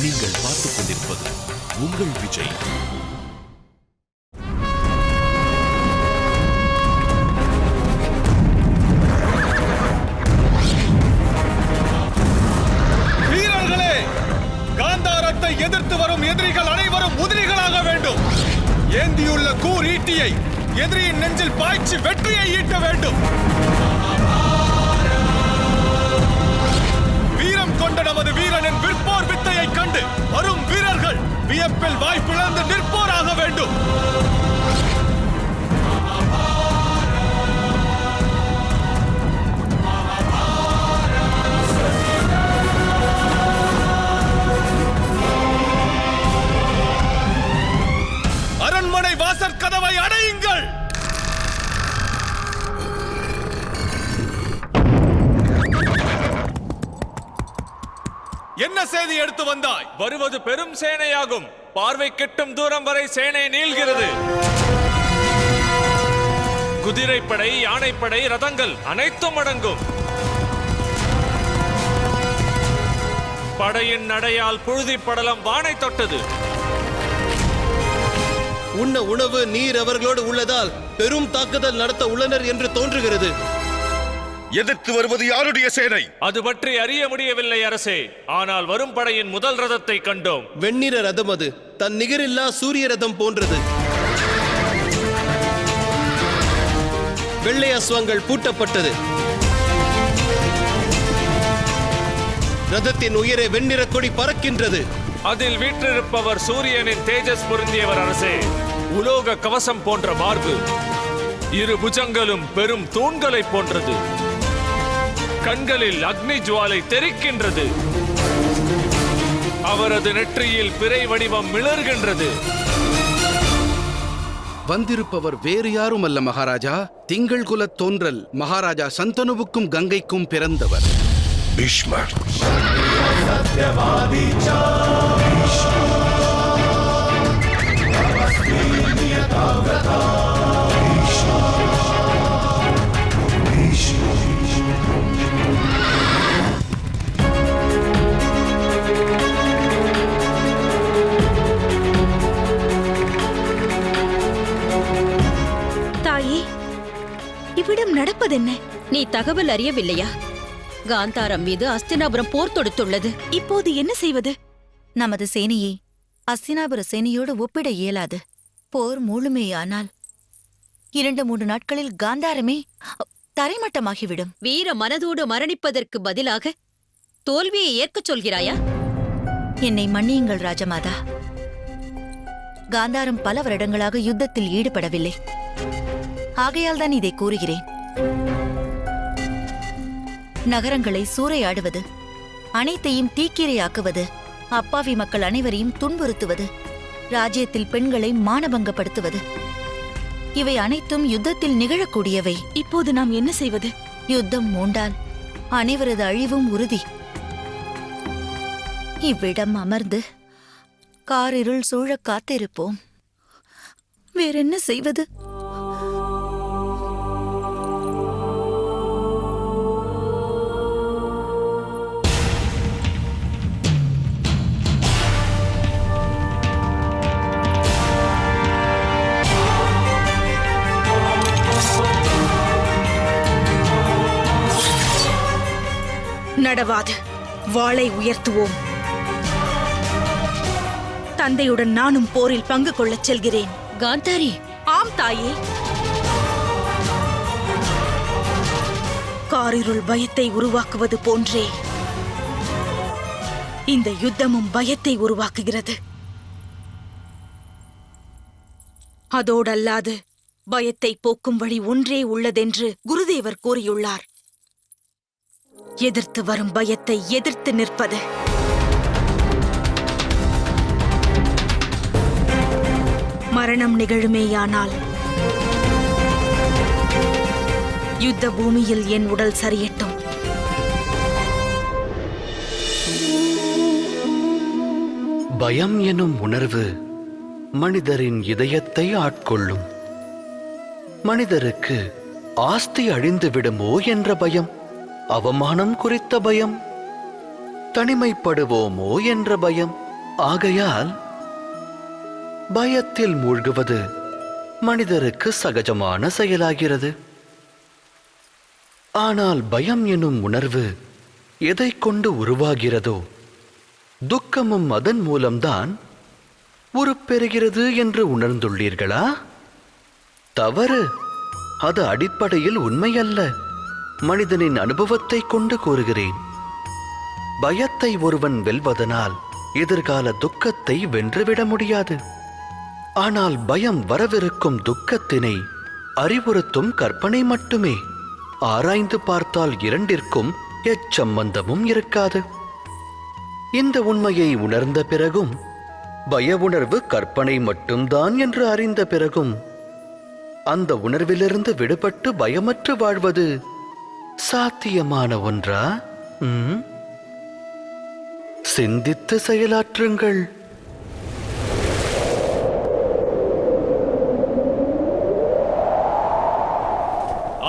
நீங்கள் பார்த்துக் கொண்டிருப்பது உங்கள் விஜய். வீரர்களே, காந்தாரத்தை எதிர்த்து வரும் எதிரிகள் அனைவரும் உதிரிகளாக வேண்டும். ஏந்தியுள்ள கூர் ஈட்டியை எதிரியின் நெஞ்சில் பாய்ச்சி வெற்றியை ஈட்ட வேண்டும். வீரம் கொண்ட நமது வீரனின் விற்போர் வித்தையை கண்டு வரும் வீரர்கள் வியப்பில் வாய்ப்பிழந்து நிற்போராக வேண்டும். அரண்மனை வாசற் கதவை அடையுங்கள். என்ன செய்தி எடுத்து வந்தாய்? வருவது பெரும் சேனையாகும். பார்வை கெட்டும் தூரம் வரை சேனை நீள்கிறது. குதிரைப்படை, யானைப்படை, ரதங்கள் அனைத்தும் அடங்கும். படையின் நடையால் புழுதி படலம் வானை தொட்டது. உண்ண உணவு நீர் அவர்களோடு உள்ளதால் பெரும் தாக்குதல் நடத்த உள்ளனர் என்று தோன்றுகிறது. எதிர்த்து வருவது யாருடைய சேனை? அது பற்றி அறிய முடியவில்லை அரசே. ஆனால் வரும் படையின் முதல் ரதத்தை கண்டோம். வெண்ணிற ரதம், அது தன் நிகரில்லா சூரிய ரதம் போன்றது. வெள்ளை அஸ்வங்கள் பூட்டப்பட்டது. ரதத்தின் உயரே வெண்ணிற கொடி பறக்கின்றது. அதில் வீற்றிருப்பவர் சூரியனின் தேஜஸ் பொருந்தியவர் அரசே. உலோக கவசம் போன்ற மார்பு, இரு புஜங்களும் பெரும் தூண்களை போன்றது. கண்களில் அக்னி ஜுவாலை தெரிக்கின்றது. அவரது நெற்றியில் பிறை வடிவம் மிளர்கின்றது. வந்திருப்பவர் வேறு யாரும் அல்ல மகாராஜா, திங்கள் குலத் தோன்றல் மகாராஜா சந்தனுவுக்கும் கங்கைக்கும் பிறந்தவர் பீஷ்மர். தாயே, இவ்விடம் நடப்பதென்ன? நீ தகவல் அறியவில்லையா? காந்தாரம் மீது அஸ்தினாபுரம் போர் தொடுத்துள்ளது. இப்போது என்ன செய்வது? நமது சேனையை அஸ்தினாபுர சேனையோடு ஒப்பிட இயலாது. போர் முழுமையானால் 2-3 நாட்களில் காந்தாரமே தரைமட்டமாகிவிடும். வீர மனதோடு மரணிப்பதற்கு பதிலாக தோல்வியை ஏற்கச் சொல்கிறாயா? என்னை மன்னியுங்கள் ராஜமாதா. காந்தாரம் பல வருடங்களாக யுத்தத்தில் ஈடுபடவில்லை. ஆகையால் தான் இதை கூறுகிறேன். நகரங்களை சூறையாடுவது, அனைத்தையும் தீக்கிரையாக்குவது, அப்பாவி மக்கள் அனைவரையும் துன்புறுத்துவது, ராஜ்யத்தில் பெண்களை மானபங்கப்படுத்துவது, இவை அனைத்தும் யுத்தத்தில் நிகழக்கூடியவை. இப்போது நாம் என்ன செய்வது? யுத்தம் மூண்டால் அனைவரது அழிவும் உறுதி. இவ்விடம் அமர்ந்து காரிருள் சூழ காத்திருப்போம். வேறென்ன செய்வது? நடவாது. வாளை உயர்த்துவோம். தந்தையுடன் நானும் போரில் பங்கு கொள்ளச் செல்கிறேன். காந்தாரி. ஆம் தாயே. காரிருள் பயத்தை உருவாக்குவது போன்றே இந்த யுத்தமும் பயத்தை உருவாக்குகிறது. அதோடல்லாது பயத்தை போக்கும் வழி ஒன்றே உள்ளதென்று குருதேவர் கூறியுள்ளார். எதிர்த்து வரும் பயத்தை எதிர்த்து நிற்பது. மரணம் நிகழுமேயானால் யுத்த பூமியில் என் உடல் சரியட்டும். பயம் எனும் உணர்வு மனிதரின் இதயத்தை ஆட்கொள்ளும். மனிதருக்கு ஆஸ்தி அழிந்து விடுமோ என்ற பயம், அவமானம் குறித்த பயம், தனிமைப்படுவோமோ என்ற பயம், ஆகையால் பயத்தில் மூழ்குவது மனிதருக்கு சகஜமான செயலாகிறது. ஆனால் பயம் எனும் உணர்வு எதை கொண்டு உருவாகிறதோ துக்கமும் அதன் மூலம்தான் உருப்பெறுகிறது என்று உணர்ந்துள்ளீர்களா? தவறு. அது அடிப்படையில் உண்மையல்ல. மனிதனின் அனுபவத்தை கொண்டு கூறுகிறேன். பயத்தை ஒருவன் வெல்வதனால் எதிர்கால துக்கத்தை வென்றுவிட முடியாது. ஆனால் பயம் வரவிருக்கும் துக்கத்தினை அறிவுறுத்தும் கற்பனை மட்டுமே. ஆராய்ந்து பார்த்தால் இரண்டிற்கும் எச்சம்பந்தமும் இருக்காது. இந்த உண்மையை உணர்ந்த பிறகும் பய உணர்வு கற்பனை மட்டும்தான் என்று அறிந்த பிறகும் அந்த உணர்விலிருந்து விடுபட்டு பயமற்று வாழ்வது சாத்தியமான ஒன்றா? சிந்தித்து செயலாற்றுங்கள்.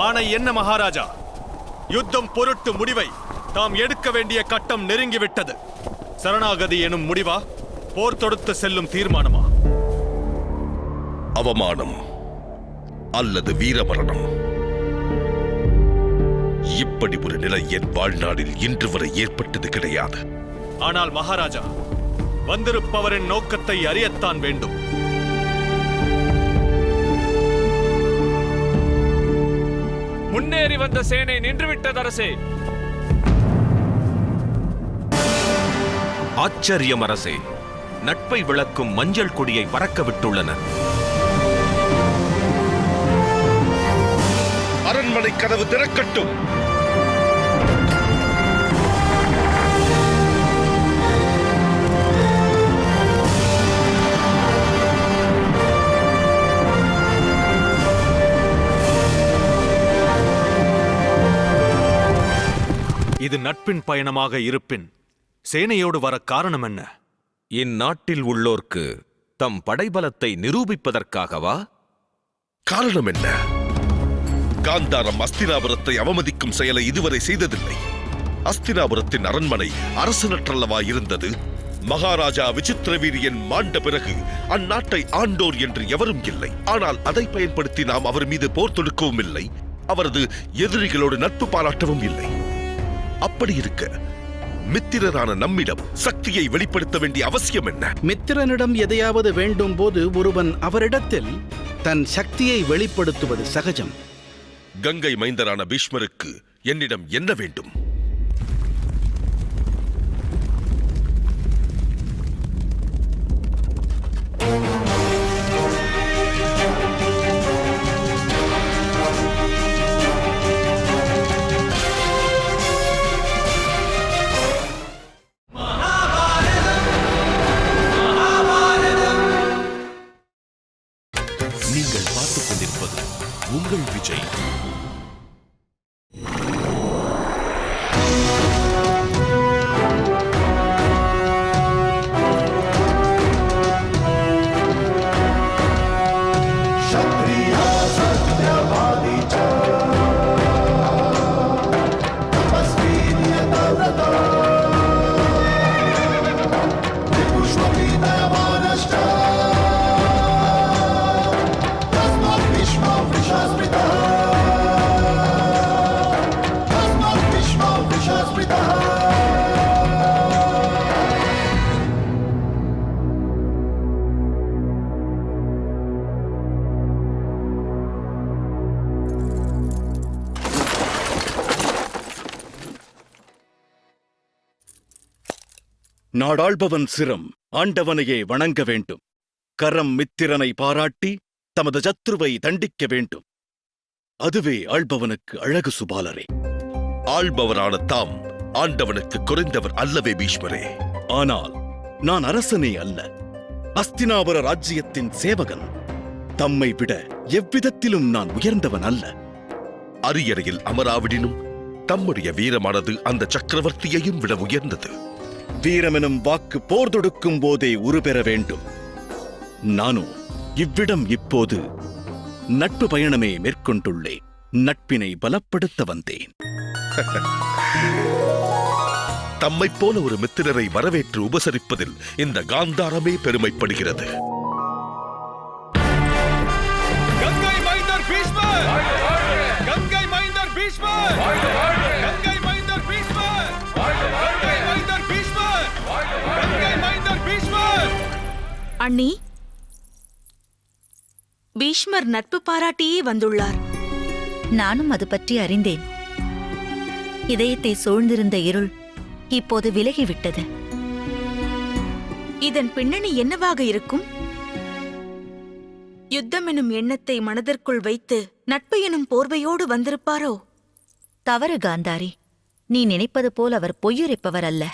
ஆணை என்ன மகாராஜா? யுத்தம் பொருட்டு முடிவை தாம் எடுக்க வேண்டிய கட்டம் நெருங்கிவிட்டது. சரணாகதி எனும் முடிவா, போர் தொடுத்து செல்லும் தீர்மானமா? அவமானம் அல்லது வீரமரணம். இப்படி ஒரு நிலை என் வாழ்நாளில் இன்று வரை ஏற்பட்டது கிடையாது. ஆனால் மகாராஜா, வந்திருப்பவரின் நோக்கத்தை அறியத்தான் வேண்டும். முன்னேறி வந்த சேனை நின்றுவிட்டது அரசே. ஆச்சரியம் அரசே. நட்பை விளக்கும் மஞ்சள் கொடியை பறக்க விட்டுள்ளனர். அரண்மனை கதவு திறக்கட்டும். இது நட்பின் பயணமாக இருப்பின் சேனையோடு வர காரணம் என்ன? இந்நாட்டில் உள்ளோர்க்கு தம் படைபலத்தை நிரூபிப்பதற்காகவா? காரணம் என்ன? காந்தாரம் அஸ்தினாபுரத்தை அவமதிக்கும் செயலை இதுவரை செய்ததில்லை. அஸ்தினாபுரத்தின் அரண்மனை அரசனற்றல்லவா இருந்தது? மகாராஜா விசித்திரவீரியன் மாண்ட பிறகு அந்நாட்டை ஆண்டோர் என்று எவரும் இல்லை. ஆனால் அதை பயன்படுத்தி நாம் அவர் மீது போர் தொடுக்கவும் இல்லை, அவரது எதிரிகளோடு நட்பு பாராட்டவும் இல்லை. அப்படி இருக்க மித்திரரான நம்மிடம் சக்தியை வெளிப்படுத்த வேண்டிய அவசியம் என்ன? மித்திரனிடம் எதையாவது வேண்டும் போது ஒருவன் அவரிடத்தில் தன் சக்தியை வெளிப்படுத்துவது சகஜம். கங்கை மைந்தரான பீஷ்மருக்கு என்னிடம் என்ன வேண்டும்? நீங்கள் பார்த்துக் கொண்டிருப்பது உங்கள் விஜய். நாடாள்பவன் சிரம் ஆண்டவனையே வணங்க வேண்டும். கரம் மித்திரனை பாராட்டி தமது சத்ருவை தண்டிக்க வேண்டும். அதுவே ஆள்பவனுக்கு அழகு சுபாலரே. ஆள்பவரான தாம் ஆண்டவனுக்கு குறைந்தவர் அல்லவே பீஷ்மரே. ஆனால் நான் அரசனே அல்ல, அஸ்தினாபுர ராஜ்யத்தின் சேவகன். தம்மை விட எவ்விதத்திலும் நான் உயர்ந்தவன் அல்ல. அரியணையில் அமராவிடினும் தம்முடைய வீரமானது அந்த சக்கரவர்த்தியையும் விட உயர்ந்தது. வீரமெனும் வாக்கு போர் தொடுக்கும் போதே உருபெற வேண்டும். நானோ இவ்விடம் இப்போது நட்பு பயணமே மேற்கொண்டுள்ளேன். நட்பினை பலப்படுத்த வந்தேன். தம்மைப் போல ஒரு மித்திரரை வரவேற்று உபசரிப்பதில் இந்த காந்தாரமே பெருமைப்படுகிறது. கங்கை மைந்தர் பீஷ்மர்! கங்கை மைந்தர் பீஷ்மர்! கங்கை மைந்தர் பீஷ்மர்! கங்கை மைந்தர் பீஷ்மர்! கங்கை மைந்தர் பீஷ்மர்! அண்ணி, பீஷ்மர் நட்பு பாராட்டியே வந்துள்ளார். நானும் அது பற்றி அறிந்தேன். இதயத்தை சூழ்ந்திருந்த இருள் இப்போது விலகிவிட்டது. இதன் பின்னணி என்னவாக இருக்கும்? யுத்தம் எனும் எண்ணத்தை மனதிற்குள் வைத்து நட்பு எனும் போர்வையோடு வந்திருப்பாரோ? தவறு காந்தாரி, நீ நினைப்பது போல் அவர் பொய்யுரைப்பவர் அல்ல.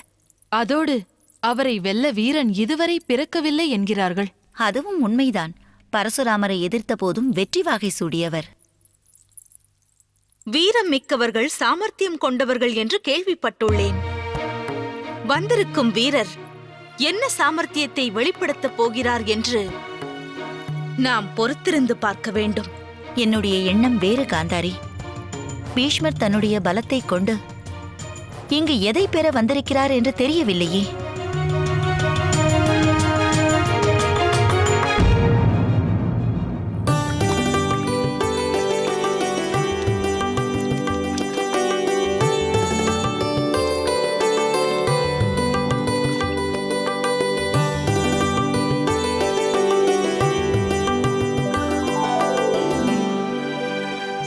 அதோடு அவரை வெல்ல வீரன் இதுவரை பிறக்கவில்லை என்கிறார்கள். அதுவும் உண்மைதான். பரசுராமரை எதிர்த்த போதும் வெற்றி வாகை சூடியவர். வீரம் மிக்கவர்கள் சாமர்த்தியம் கொண்டவர்கள் என்று கேள்விப்பட்டுள்ளேன். வந்திருக்கும் வீரர் என்ன சாமர்த்தியத்தை வெளிப்படுத்தப் போகிறார் என்று நாம் பொறுத்திருந்து பார்க்க வேண்டும். என்னுடைய எண்ணம் வேறு காந்தாரி. பீஷ்மர் தன்னுடைய பலத்தை கொண்டு இங்கு எதை பெற வந்திருக்கிறார் என்று தெரியவில்லையே.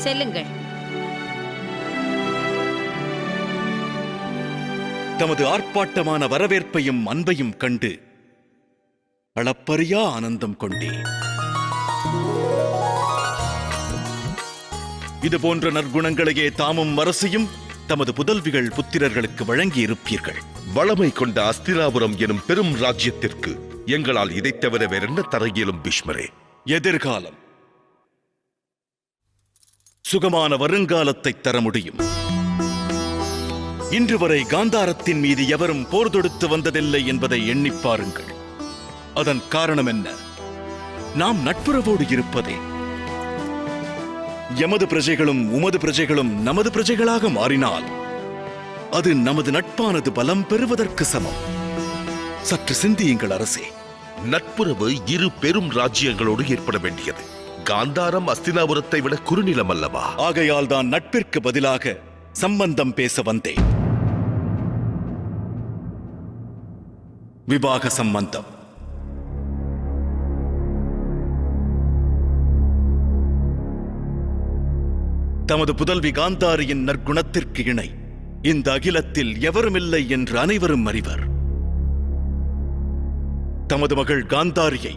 செல்லுங்கள். தமது ஆர்ப்பாட்டமான வரவேற்பையும் அன்பையும் கண்டு அளப்பரியா ஆனந்தம் கொண்டேன். இதுபோன்ற நற்குணங்களையே தாமும் அரசியும் தமது புதல்விகள் புத்திரர்களுக்கு வழங்கி இருப்பீர்கள். வளமை கொண்ட அஸ்தினாபுரம் எனும் பெரும் ராஜ்யத்திற்கு எங்களால் இதைத் தவிர வேறென்ன தர இயலும் பீஷ்மரே? எதிர்காலம், சுகமான வருங்காலத்தை தர முடியும். இன்று வரை காந்தாரத்தின் மீது எவரும் போர் தொடுத்து வந்ததில்லை என்பதை எண்ணிப் பாருங்கள். அதன் காரணம் என்ன? நாம் நட்புறவோடு இருப்பதே. எமது பிரஜைகளும் உமது பிரஜைகளும் நமது பிரஜைகளாக மாறினால் அது நமது நட்பானது பலம் பெறுவதற்கு சமம். சற்று சிந்தியுங்கள் அரசே. நட்புறவு இரு பெரும் ராஜ்யங்களோடு ஏற்பட வேண்டியது. காந்தாரம் அஸ்தினாபுரத்தை விட குறுநிலம் அல்லவா? ஆகையால் தான் நட்பிற்கு பதிலாக சம்பந்தம் பேச வந்தேன். விவாக சம்பந்தம். தமது புதல்வி காந்தாரியின் நற்குணத்திற்கு இணை இந்த அகிலத்தில் எவருமில்லை என்று அனைவரும் அறிவர். தமது மகள் காந்தாரியை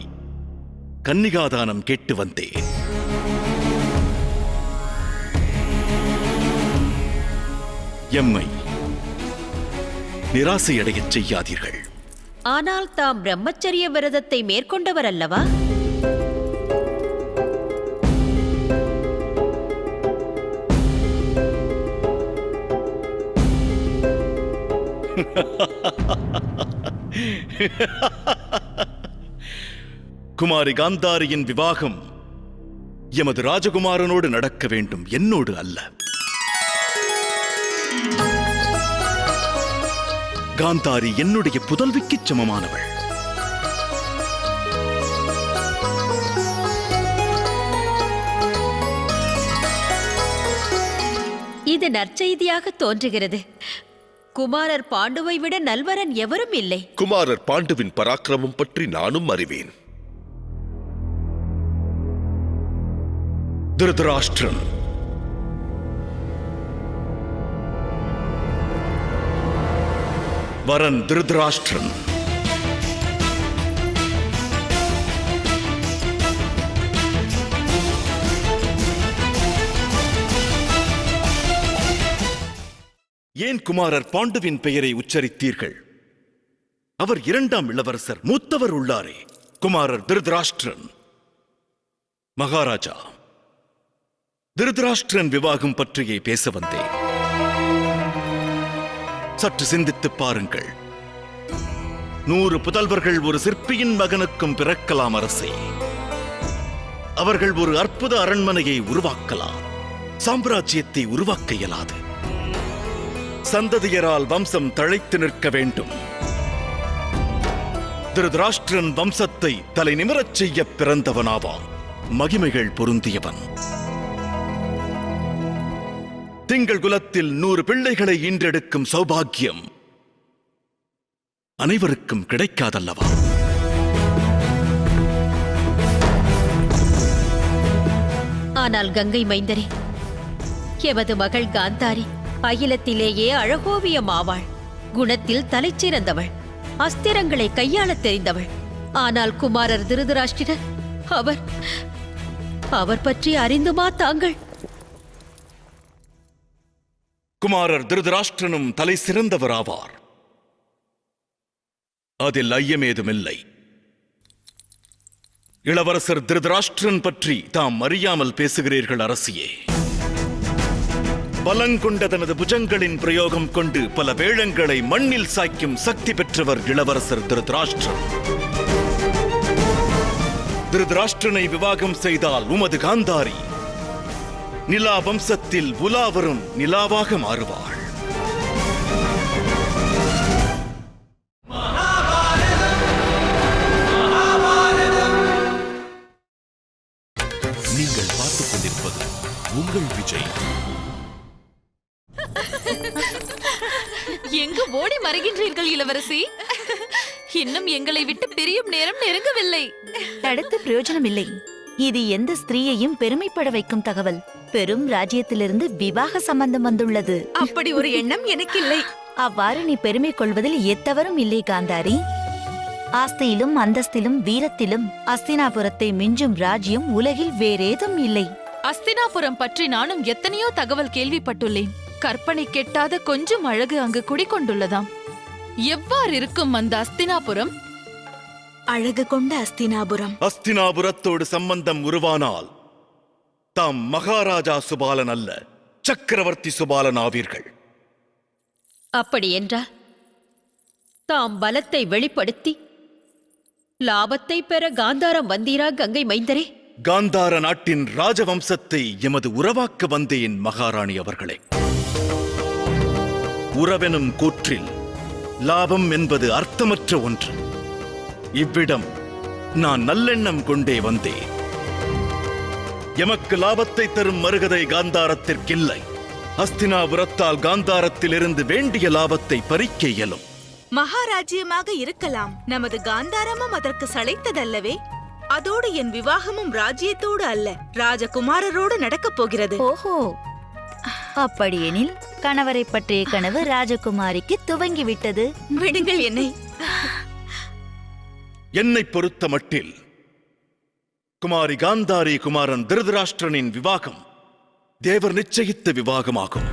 கன்னிகாதானம் கேட்டு வந்தேன். எம்மை நிராசையடையச் செய்யாதீர்கள். ஆனால் தாம் பிரம்மச்சரிய விரதத்தை மேற்கொண்டவர் அல்லவா? குமாரி காந்தாரியின் விவாகம் எமது ராஜகுமாரனோடு நடக்க வேண்டும், என்னோடு அல்ல. காந்தாரி என்னுடைய புதல்விக்கு சமமானவள். இது நற்செய்தியாக தோன்றுகிறது. குமாரர் பாண்டுவை விட நல்வரன் எவரும் இல்லை. குமாரர் பாண்டுவின் பராக்கிரமம் பற்றி நானும் அறிவேன். திருதராஷ்டிரன் வரன் திருதராஷ்டிரன் ஏன் குமாரர் பாண்டுவின் பெயரை உச்சரித்தீர்கள்? அவர் இரண்டாம் இளவரசர், மூத்தவர் உள்ளாரே. குமாரர் திருதராஷ்டிரன். மகாராஜா, திருதராஷ்டிரன் விவாகம் பற்றியே பேச வந்தேன். சற்று சிந்தித்துப் பாருங்கள். 100 புதல்வர்கள் ஒரு சிற்பியின் மகனுக்கும் பிறக்கலாம் அரசே. அவர்கள் ஒரு அற்புத அரண்மனையை உருவாக்கலாம், சாம்ராஜ்யத்தை உருவாக்க இயலாது. சந்ததியரால் வம்சம் தழைத்து நிற்க வேண்டும். திருதராஷ்டிரன் வம்சத்தை தலை நிமிரச் செய்ய பிறந்தவனாவான். மகிமைகள் பொருந்தியவன். திங்கள் குலத்தில் 100 பிள்ளைகளை ஈன்றெடுக்கும் சௌபாக்கியம் அனைவருக்கும் கிடைக்காதல்லவா? ஆனால் கங்கை மைந்தரே, எமது மகள் காந்தாரி அகிலத்திலேயே அழகோவியம் ஆவாள். குணத்தில் தலைச்சிறந்தவள், அஸ்திரங்களை கையாளத் தெரிந்தவள். ஆனால் குமாரர் திருதராஷ்டிரர், அவர் பற்றி அறிந்துமா தாங்கள்? குமாரர் திருதராஷ்டிரனும் தலை சிறந்தவராவார். அதில் ஐயமேதுமில்லை. இளவரசர் திருதராஷ்டிரன் பற்றி தாம் அறியாமல் பேசுகிறீர்கள் அரசியே. பலங்கொண்ட தனது புஜங்களின் பிரயோகம் கொண்டு பல வேளங்களை மண்ணில் சாய்க்கும் சக்தி பெற்றவர் இளவரசர் திருதராஷ்டிரன். திருதராஷ்டிரனை விவாகம் செய்தால் உமது காந்தாரி நிலா வம்சத்தில் உலாவரும் நிலாவாக மாறுவாள். நீங்கள் பார்த்துக் கொண்டிருப்பது உங்கள் விஜய். எங்கு ஓடி மறைகின்றீர்கள் இளவரசி? இன்னும் எங்களை விட்டு பிரியும் நேரம் நெருங்கவில்லை. தடுத்து பிரயோஜனம் இல்லை. இது எந்த ஸ்திரீயையும் பெருமைப்பட வைக்கும் தகவல். பெரும் ராஜ்யத்திலிருந்து விவாக சம்பந்தம் வந்துள்ளது. அப்படி ஒரு எண்ணம் எனக்கு இல்லை. அவ்வாறு நீ பெருமை கொள்வதில் எத்தவரும் இல்லை காந்தாரி. ஆஸ்தியிலும் அந்தஸ்திலும் வீரத்திலும் அஸ்தினாபுரத்தை மிஞ்சும் ராஜ்யம் உலகில் வேறேதும் இல்லை. அஸ்தினாபுரம் பற்றி நானும் எத்தனையோ தகவல் கேள்விப்பட்டுள்ளேன். கற்பனை கெட்டாத கொஞ்சம் அழகு அங்கு குடிக்கொண்டுள்ளதாம். எவ்வாறு இருக்கும் அந்த அஸ்தினாபுரம்? அழகு கொண்ட அஸ்தினாபுரம். அஸ்தினாபுரத்தோடு சம்பந்தம் உருவானால் தாம் மகாராஜா சுபாலன் அல்ல, சக்கரவர்த்தி சுபாலன் ஆவீர்கள். அப்படி என்றால் தாம் பலத்தை வெளிப்படுத்தி லாபத்தை பெற காந்தாரம் வந்தீரா கங்கை மைந்தரே? காந்தார நாட்டின் ராஜவம்சத்தை எமது உறவாக்க வந்தேன் மகாராணி அவர்களே. உறவெனும் கூற்றில் லாபம் என்பது அர்த்தமற்ற ஒன்று. இவ்விடம் நான் நல்லெண்ணம் கொண்டே வந்தேன். எமக்கு லாபத்தை தரும் மறுகதை காந்தாரத்திற்கில்லை. அஸ்தினாபுரத்தால் காந்தாரத்திலிருந்து வேண்டிய லாபத்தை பறிக்க இயலும். மகாராஜ்யமாக இருக்கலாம். நமது காந்தாரமும் அதற்கு சளைத்ததல்லவே. அதோடு என் விவாகமும் ராஜ்யத்தோடு அல்ல, ராஜகுமாரரோடு நடக்கப் போகிறது. ஓஹோ, அப்படியெனில் கணவரை பற்றிய கனவு ராஜகுமாரிக்கு துவங்கிவிட்டது. விடுங்கள் என்னை. என்னை பொறுத்த மட்டில் குமாரி காந்தாரி குமாரன் திருதராஷ்டிரனின் விவாகம் தேவர் நிச்சயித்த விவாகமாகும்.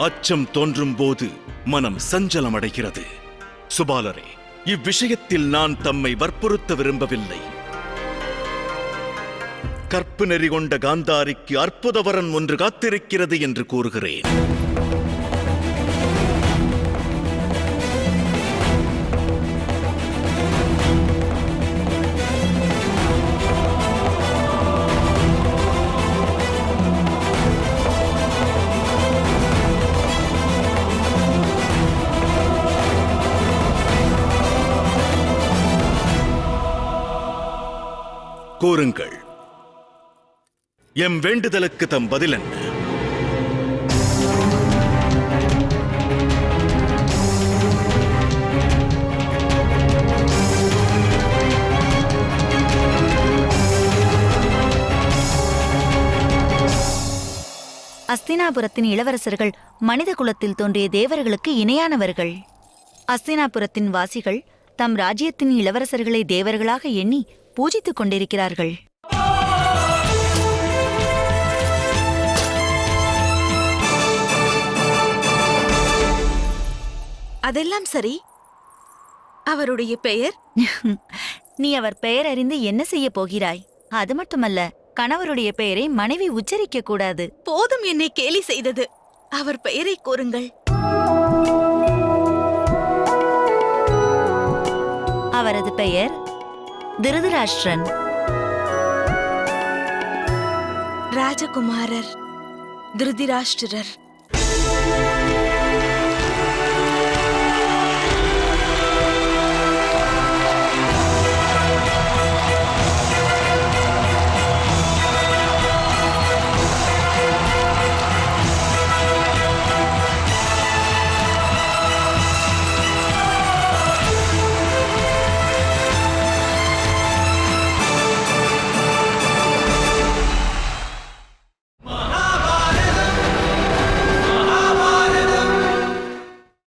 அச்சம் தோன்றும் போது மனம் சஞ்சலமடைகிறது. சுபாலரே, இவ்விஷயத்தில் நான் தம்மை வற்புறுத்த விரும்பவில்லை. கற்பு நெறி கொண்ட காந்தாரிக்கு அற்புதவரன் ஒன்று காத்திருக்கிறது என்று கூறுகிறேன். கூறுங்கள், எம் வேண்டுதலுக்கு தம் பதில் என்ன? அஸ்தினாபுரத்தின் இளவரசர்கள் மனித குலத்தில் தோன்றிய தேவர்களுக்கு இணையானவர்கள். அஸ்தினாபுரத்தின் வாசிகள் தம் ராஜ்யத்தின் இளவரசர்களை தேவர்களாக எண்ணி பூஜித்துக் கொண்டிருக்கிறார்கள். அதெல்லாம் சரி, அவருடைய பெயர்? நீ அவர் பெயர் அறிந்து என்ன செய்ய போகிறாய்? அது மட்டுமல்ல, கணவருடைய பெயரை மனைவி உச்சரிக்க கூடாது. போதும் என்னை கேலி செய்தது. அவர் பெயரை கூறுங்கள். அவரது பெயர் திருதராஷ்டிரன். ராஜகுமாரர் திருதராஷ்டிரர்.